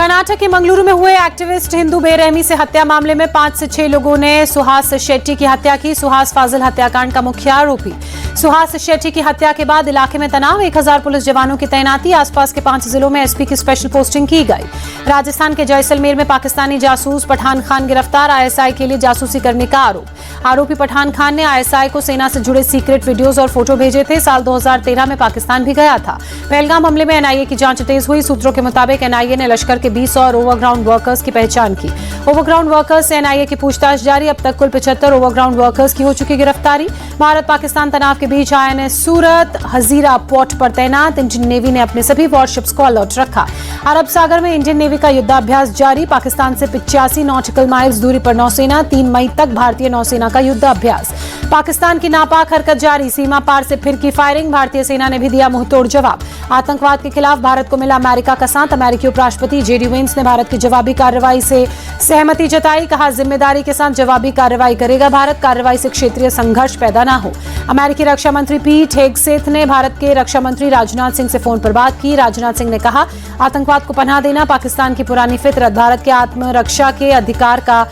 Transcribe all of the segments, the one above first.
कर्नाटक के मंगलुरु में हुए एक्टिविस्ट हिंदू बेरहमी से हत्या मामले में 5 से 6 लोगों ने सुहास शेट्टी की हत्या की। सुहास फाजिल हत्याकांड का मुख्य आरोपी। सुहास शेट्टी की हत्या के बाद इलाके में तनाव, 1000 पुलिस जवानों की तैनाती। आसपास के 5 जिलों में एसपी की स्पेशल पोस्टिंग की गई। राजस्थान के जैसलमेर में पाकिस्तानी जासूस पठान खान गिरफ्तार, आईएसआई के लिए जासूसी करने का आरोप। आरोपी पठान खान ने आईएसआई को सेना से जुड़े सीक्रेट वीडियोज और फोटो भेजे थे। साल 2013 में पाकिस्तान भी गया था। पहलगाम हमले में एनआईए की जांच तेज हुई। सूत्रों के मुताबिक एनआईए ने लश्कर के 20 और ओवरग्राउंड वर्कर्स की पहचान की। ओवरग्राउंड वर्कर्स से एनआईए की पूछताछ जारी। अब तक कुल 75 ओवरग्राउंड वर्कर्स की हो चुकी गिरफ्तारी। भारत पाकिस्तान तनाव के बीच आईएनएस सूरत हजीरा पोर्ट पर तैनात इंडियन नेवी ने अपने सभी वॉरशिप्स को अलर्ट रखा। अरब सागर में इंडियन नेवी का युद्धाभ्यास जारी। पाकिस्तान से 85 नॉटिकल माइल्स दूरी पर नौसेना। 3 मई तक भारतीय नौसेना का युद्धाभ्यास। पाकिस्तान की नापाक हरकत जारी। सीमा पार से फिर की फायरिंग। भारतीय सेना ने भी दिया मुंहतोड़ जवाब। आतंकवाद के खिलाफ भारत को मिला अमेरिका का साथ। अमेरिकी उपराष्ट्रपति जेडी वेंस ने भारत की जवाबी कार्रवाई से सहमति जताई। कहा, जिम्मेदारी के साथ जवाबी कार्रवाई करेगा भारत। कार्रवाई से क्षेत्रीय संघर्ष पैदा न हो। अमेरिकी रक्षा मंत्री पीट हेगसेथ ने भारत के रक्षा मंत्री राजनाथ सिंह से फोन पर बात की। राजनाथ सिंह ने कहा, आतंकवाद को पनाह देना पाकिस्तान की पुरानी फितरत। भारत के आत्मरक्षा के अधिकार का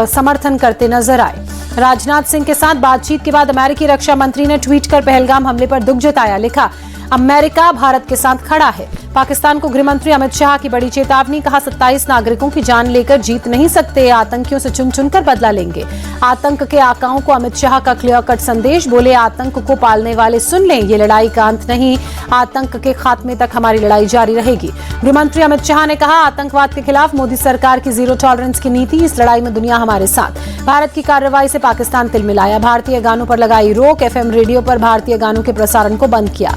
समर्थन करते नजर आए। राजनाथ सिंह के साथ बातचीत के बाद अमेरिकी रक्षा मंत्री ने ट्वीट कर पहलगाम हमले पर दुख जताया। लिखा, अमेरिका भारत के साथ खड़ा है। पाकिस्तान को गृहमंत्री अमित शाह की बड़ी चेतावनी। कहा, 27 नागरिकों की जान लेकर जीत नहीं सकते, आतंकियों से चुन चुनकर बदला लेंगे। आतंक के आकाओं को अमित शाह का क्लियर कट संदेश। बोले, आतंक को पालने वाले सुन लें, ये लड़ाई का अंत नहीं, आतंक के खात्मे तक हमारी लड़ाई जारी रहेगी। गृहमंत्री अमित शाह ने कहा, आतंकवाद के खिलाफ मोदी सरकार की जीरो टॉलरेंस की नीति। इस लड़ाई में दुनिया हमारे साथ। भारत की कार्रवाई से पाकिस्तान तिलमिलाया। भारतीय गानों पर लगाई रोक। एफएम रेडियो पर भारतीय गानों के प्रसारण को बंद किया।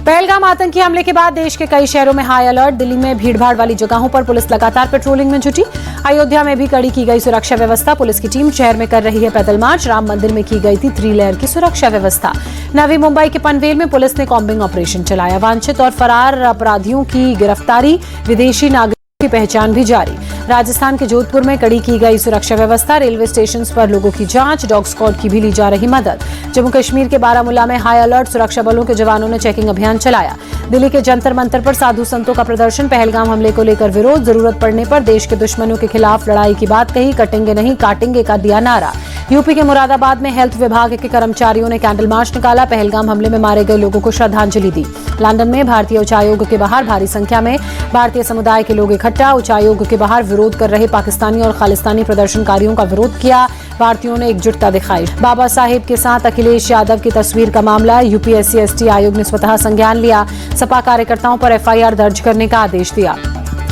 पहलगाम आतंकी हमले के बाद देश के कई शहरों में हाई अलर्ट। दिल्ली में भीड़भाड़ वाली जगहों पर पुलिस लगातार पेट्रोलिंग में जुटी। अयोध्या में भी कड़ी की गई सुरक्षा व्यवस्था। पुलिस की टीम शहर में कर रही है पैदल मार्च। राम मंदिर में की गई थी 3 लेयर की सुरक्षा व्यवस्था। नवी मुंबई के पनवेल में पुलिस ने कॉम्बिंग ऑपरेशन चलाया। वांछित और फरार अपराधियों की गिरफ्तारी। विदेशी नागरिकों की पहचान भी जारी। राजस्थान के जोधपुर में कड़ी की गई सुरक्षा व्यवस्था। रेलवे स्टेशन पर लोगों की जांच। डॉग स्क्वाड की भी ली जा रही मदद। जम्मू कश्मीर के बारामूला में हाई अलर्ट। सुरक्षा बलों के जवानों ने चेकिंग अभियान चलाया। दिल्ली के जंतर मंतर पर साधु संतों का प्रदर्शन। पहलगाम हमले को लेकर विरोध। जरूरत पड़ने पर देश के दुश्मनों के खिलाफ लड़ाई की बात कही। कटेंगे नहीं काटेंगे का दिया नारा। यूपी के मुरादाबाद में हेल्थ विभाग के कर्मचारियों ने कैंडल मार्च निकाला। पहलगाम हमले में मारे गए लोगों को श्रद्धांजलि दी। लंदन में भारतीय उच्चायोग के बाहर भारी संख्या में भारतीय समुदाय के लोग इकट्ठा। उच्चायोग के बाहर विरोध कर रहे पाकिस्तानी और खालिस्तानी प्रदर्शनकारियों का विरोध किया। भारतीयों ने एकजुटता दिखाई। बाबा साहेब के साथ अखिलेश यादव की तस्वीर का मामला। यूपीएससी एसटी आयोग ने स्वतः संज्ञान लिया। सपा कार्यकर्ताओं पर एफआईआर दर्ज करने का आदेश दिया।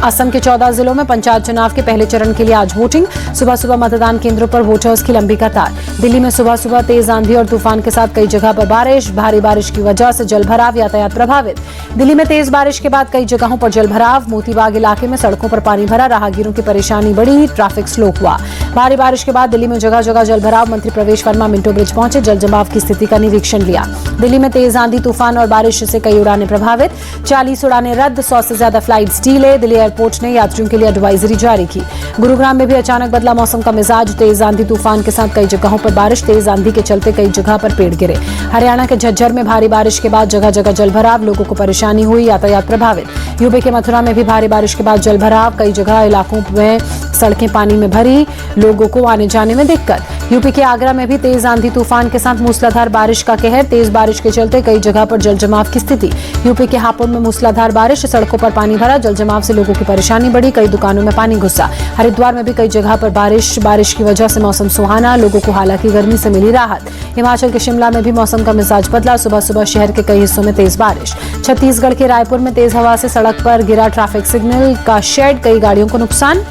असम के 14 जिलों में पंचायत चुनाव के पहले चरण के लिए आज वोटिंग। सुबह सुबह मतदान केंद्रों पर वोटर्स की लंबी कतार। दिल्ली में सुबह सुबह तेज आंधी और तूफान के साथ कई जगह पर बारिश। भारी बारिश की वजह से जलभराव, यातायात प्रभावित। दिल्ली में तेज बारिश के बाद कई जगहों पर जलभराव। मोतीबाग इलाके में सड़कों पर पानी भरा। राहगीरों की परेशानी बढ़ी। ट्रैफिक स्लो हुआ। भारी बारिश के बाद दिल्ली में जगह जगह जलभराव। मंत्री प्रवेश वर्मा मिंटो ब्रिज पहुंचे। जल जमाव की स्थिति का निरीक्षण लिया। दिल्ली में तेज आंधी, तूफान और बारिश से कई उड़ानें प्रभावित। 40 उड़ानें रद्द। 100 से ज्यादा फ्लाइट्स डीले। दिल्ली एयरपोर्ट ने यात्रियों के लिए एडवाइजरी जारी की। गुरुग्राम में भी अचानक बदला मौसम का मिजाज। तेज आंधी तूफान के साथ कई जगहों पर बारिश। तेज आंधी के चलते कई जगह पर पेड़ गिरे। हरियाणा के झज्जर में भारी बारिश के बाद जगह जगह जलभराव। लोगों को परेशानी हुई, यातायात प्रभावित। यूपी के मथुरा में भी भारी बारिश के बाद जलभराव। कई जगह इलाकों में सड़कें पानी में भरी। लोगों को आने जाने में दिक्कत। यूपी के आगरा में भी तेज आंधी तूफान के साथ मूसलाधार बारिश का कहर। तेज बारिश के चलते कई जगह पर जल जमाव की स्थिति। यूपी के हापुड़ में मूसलाधार बारिश। सड़कों पर पानी भरा। जल जमाव से लोगों की परेशानी बढ़ी। कई दुकानों में पानी घुसा। हरिद्वार में भी कई जगह पर बारिश की वजह से मौसम सुहाना। लोगों को हालांकि गर्मी से मिली राहत। हिमाचल के शिमला में भी मौसम का मिजाज बदला। सुबह सुबह शहर के कई हिस्सों में तेज बारिश। छत्तीसगढ़ के रायपुर में तेज हवा से सड़क पर गिरा ट्रैफिक सिग्नल का शेड। कई गाड़ियों को नुकसान।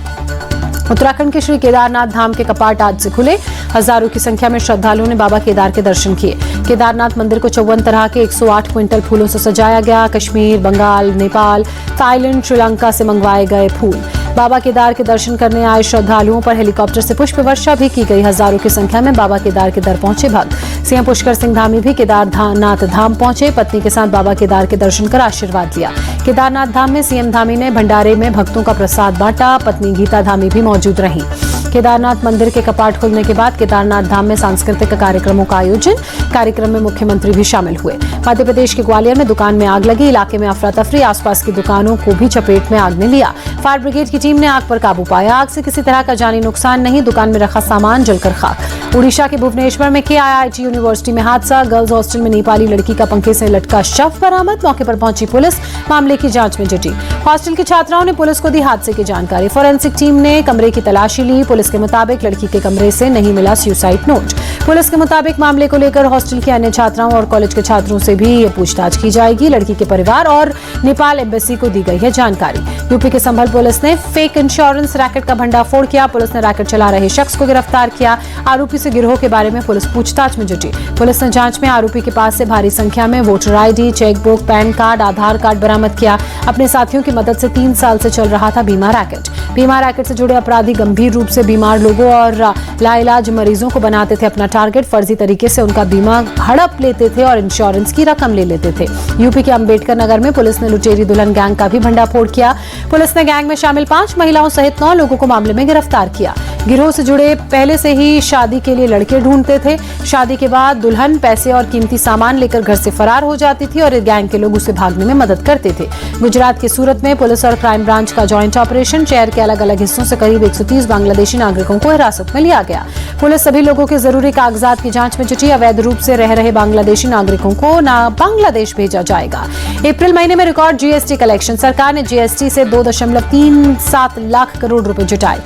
उत्तराखंड के श्री केदारनाथ धाम के कपाट आज से खुले। हजारों की संख्या में श्रद्धालुओं ने बाबा केदार के दर्शन किए। केदारनाथ मंदिर को 54 तरह के 108 क्विंटल फूलों से सजाया गया। कश्मीर, बंगाल, नेपाल, थाईलैंड, श्रीलंका से मंगवाए गए फूल। बाबा केदार के दर्शन करने आए श्रद्धालुओं पर हेलीकॉप्टर से पुष्प वर्षा भी की गई। हजारों की संख्या में बाबा केदार के दर पहुंचे भक्त। सीएम पुष्कर सिंह धामी भी केदारनाथ धाम पहुंचे। पत्नी के साथ बाबा केदार के दर्शन कर आशीर्वाद लिया। केदारनाथ धाम में सीएम धामी ने भंडारे में भक्तों का प्रसाद बांटा। पत्नी गीता धामी भी मौजूद रहीं। केदारनाथ मंदिर के कपाट खुलने के बाद केदारनाथ धाम में सांस्कृतिक कार्यक्रमों का आयोजन। कार्यक्रम में मुख्यमंत्री भी शामिल हुए। मध्य प्रदेश के ग्वालियर में दुकान में आग लगी। इलाके में अफरा तफरी, आसपास की दुकानों को भी चपेट में आग ने लिया। फायर ब्रिगेड की टीम ने आग पर काबू पाया। आग से किसी तरह का जानी नुकसान नहीं। दुकान में रखा सामान जलकर खाक। उड़ीसा के भुवनेश्वर में KIIT यूनिवर्सिटी में हादसा। गर्ल्स हॉस्टल में नेपाली लड़की का पंखे से लटका शव बरामद। मौके पर पहुंची पुलिस मामले की जांच में जुटी। हॉस्टल की छात्राओं ने पुलिस को दी हादसे की जानकारी। फोरेंसिक टीम ने कमरे की तलाशी ली। पुलिस के मुताबिक लड़की के कमरे से नहीं मिला सुसाइड नोट। पुलिस के मुताबिक मामले को लेकर हॉस्टल के अन्य छात्राओं और कॉलेज के छात्रों से भी पूछताछ की जाएगी। लड़की के परिवार और नेपाल एम्बेसी को दी गई है जानकारी। यूपी के संभल पुलिस ने फेक इंश्योरेंस रैकेट का भंडाफोड़ किया। पुलिस ने रैकेट चला रहे शख्स को गिरफ्तार किया। आरोपी से गिरोह के बारे में पुलिस पूछताछ में जुटी। पुलिस ने जांच में आरोपी के पास से भारी संख्या में voter ID, chequebook, PAN card, Aadhaar card बरामद किया। अपने साथियों की मदद से 3 साल से चल रहा था बीमा रैकेट। बीमा रैकेट से जुड़े अपराधी गंभीर रूप से बीमार लोगों और लाइलाज मरीजों को बनाते थे अपना टारगेट। फर्जी तरीके से उनका बीमा हड़प लेते थे और इंश्योरेंस की रकम ले लेते थे। यूपी के अंबेडकर नगर में पुलिस ने लुटेरी दुल्हन गैंग का भी भंडाफोड़ किया। पुलिस ने गैंग में शामिल 5 महिलाओं सहित 9 लोगों को मामले में गिरफ्तार किया। गिरोह से जुड़े पहले से ही शादी के लिए लड़के ढूंढते थे। शादी के बाद दुल्हन पैसे और कीमती सामान लेकर घर से फरार हो जाती थी और गैंग के लोग उसे भागने में मदद करते थे। गुजरात के सूरत में पुलिस और क्राइम ब्रांच का जॉइंट ऑपरेशन। शहर के अलग अलग हिस्सों से करीब 130 बांग्लादेशी नागरिकों को हिरासत में लिया गया। पुलिस सभी लोगों के जरूरी कागजात की जांच में जुटी। अवैध रूप से रह रहे बांग्लादेशी नागरिकों को बांग्लादेश भेजा जाएगा। अप्रैल महीने में रिकॉर्ड GST कलेक्शन। सरकार ने GST से 2.37 लाख करोड़ रुपए जुटाए।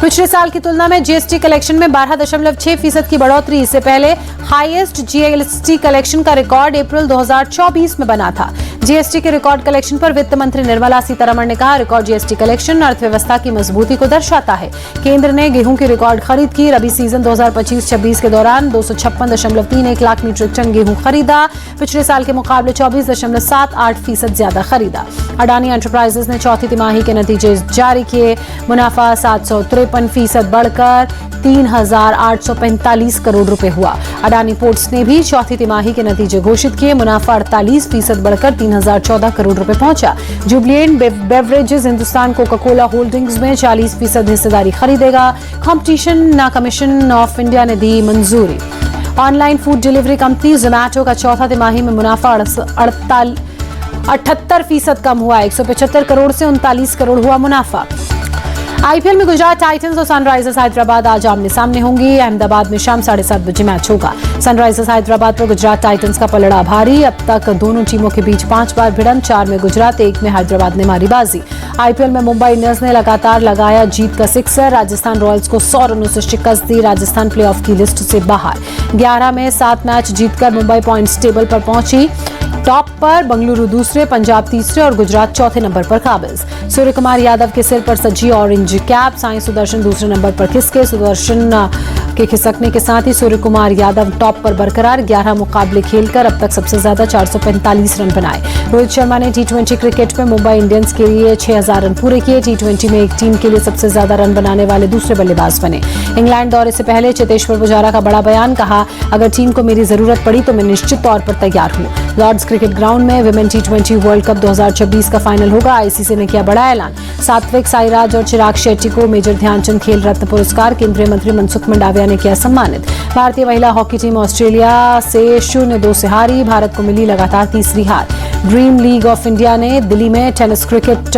पिछले साल की तुलना में GST कलेक्शन में 12.6% की बढ़ोतरी। इससे पहले हाईएस्ट GST कलेक्शन का रिकॉर्ड अप्रैल 2024 में बना था। GST के रिकॉर्ड कलेक्शन पर वित्त मंत्री निर्मला सीतारमण ने कहा, रिकॉर्ड GST कलेक्शन अर्थव्यवस्था की मजबूती को दर्शाता है। केंद्र ने गेहूं की रिकॉर्ड खरीद की। रबी सीजन 2025-26 के दौरान 256.31 लाख मीट्रिक टन गेहूं खरीदा। पिछले साल के मुकाबले 24.78% ज्यादा खरीदा। अडानी एंटरप्राइजेस ने चौथी तिमाही के नतीजे जारी किए। मुनाफा 753% बढ़कर 3,845 करोड़ रुपए हुआ। अडानी पोर्ट्स ने भी चौथी तिमाही के नतीजे घोषित किए। मुनाफा 48% बढ़कर 3,014 करोड़ रुपए पहुंचा। Jubilant beverages Hindustan Coca Cola holdings में 40% हिस्सेदारी खरीदेगा। कॉम्पिटिशन कमीशन ऑफ इंडिया ने दी मंजूरी। Online food delivery company Zomato का चौथा तिमाही में मुनाफा 78% कम हुआ। 175 करोड़ से 39 करोड़ हुआ मुनाफा। IPL में गुजरात टाइटंस और सनराइजर्स हैदराबाद आज आमने सामने होंगी। अहमदाबाद में शाम 7:30 बजे मैच होगा। सनराइजर्स हैदराबाद पर गुजरात टाइटंस का पलड़ा भारी। अब तक दोनों टीमों के बीच 5 बार भिड़ंत, 4 में गुजरात, 1 में हैदराबाद ने मारी बाजी। IPL में मुंबई इंडियंस ने लगातार लगाया जीत का सिक्सर। राजस्थान रॉयल्स को 100 रनों से शिकस्त दी। राजस्थान प्लेऑफ की लिस्ट से बाहर। 11 में 7 मैच जीतकर मुंबई पॉइंट्स टेबल पर पहुंची। टॉप पर बंगलुरु दूसरे, पंजाब तीसरे और गुजरात चौथे नंबर पर काबिज। सूर्य कुमार यादव के सिर पर सजी ऑरेंज कैप। साई सुदर्शन दूसरे नंबर पर खिसके। सुदर्शन के खिसकने के साथ ही सूर्य कुमार यादव टॉप पर बरकरार। 11 मुकाबले खेलकर अब तक सबसे ज्यादा 445 रन बनाए। रोहित शर्मा ने T20 क्रिकेट में मुंबई इंडियंस के लिए 6,000 रन पूरे किए। T20 में एक टीम के लिए सबसे ज्यादा रन बनाने वाले दूसरे बल्लेबाज बने। इंग्लैंड दौरे से पहले चेतेश्वर पुजारा का बड़ा बयान। कहा, अगर टीम को मेरी जरूरत पड़ी तो मैं निश्चित तौर पर तैयार हूँ। लॉर्ड्स क्रिकेट ग्राउंड में विमेन T20 वर्ल्ड कप 2026 का फाइनल होगा। ICC ने किया बड़ा ऐलान। सात्विक साईराज और चिराग शेट्टी को मेजर ध्यानचंद खेल रत्न पुरस्कार। केंद्रीय मंत्री मनसुख मंडाविया ने किया सम्मानित। भारतीय महिला हॉकी टीम ऑस्ट्रेलिया से 0-2 से हारी। भारत को मिली लगातार तीसरी हार। ड्रीम लीग ऑफ इंडिया ने दिल्ली में टेनिस क्रिकेट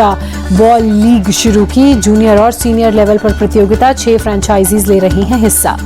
बॉल लीग शुरू की। जूनियर और सीनियर लेवल पर प्रतियोगिता, 6 फ्रेंचाइजीज ले रही हैं हिस्सा।